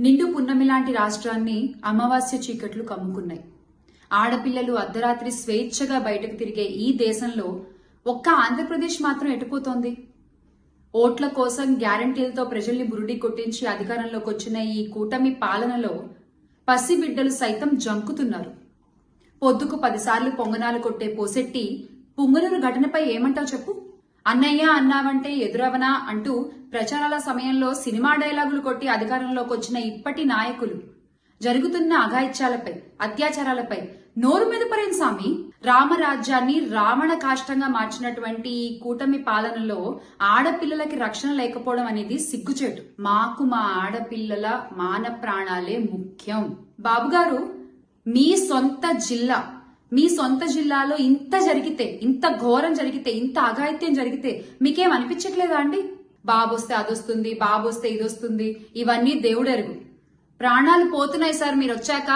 నిండు పున్నమి లాంటి రాష్ట్రాన్ని అమావాస్య చీకట్లు కమ్ముకున్నాయి. ఆడపిల్లలు అర్ధరాత్రి స్వేచ్ఛగా బయటకు తిరిగే ఈ దేశంలో ఒక్క ఆంధ్రప్రదేశ్ మాత్రం ఎటుపోతోంది? ఓట్ల కోసం గ్యారంటీలతో ప్రజల్ని బురుడి కొట్టించి అధికారంలోకి వచ్చిన ఈ కూటమి పాలనలో పసిబిడ్డలు సైతం జంకుతున్నారు. పొద్దుకు 10 సార్లు పొంగనాలు కొట్టే పోసెట్టి పుంగనూరు ఘటనపై ఏమంటావు చెప్పు? అన్నయ్య అన్నావంటే ఎదురవనా అంటూ ప్రచారాల సమయంలో సినిమా డైలాగులు కొట్టి అధికారంలోకి వచ్చిన ఇప్పటి నాయకులు జరుగుతున్న అఘాయిత్యాలపై, అత్యాచారాలపై నోరు మీద పరేం సామి? రామరాజ్యాన్ని రావణ కాష్టంగా మార్చినటువంటి ఈ కూటమి పాలనలో ఆడపిల్లలకి రక్షణ లేకపోవడం అనేది సిగ్గుచేటు. మాకు మా ఆడపిల్లల మాన ప్రాణాలే ముఖ్యం. బాబుగారు, మీ సొంత జిల్లాలో ఇంత జరిగితే, ఇంత ఘోరం జరిగితే, ఇంత అఘాయిత్యం జరిగితే మీకేం అనిపించట్లేదా అండి? బాబొస్తే అదొస్తుంది, బాబొస్తే ఇదొస్తుంది, ఇవన్నీ దేవుడెరుగు. ప్రాణాలు పోతున్నాయి సార్ మీరు వచ్చాక.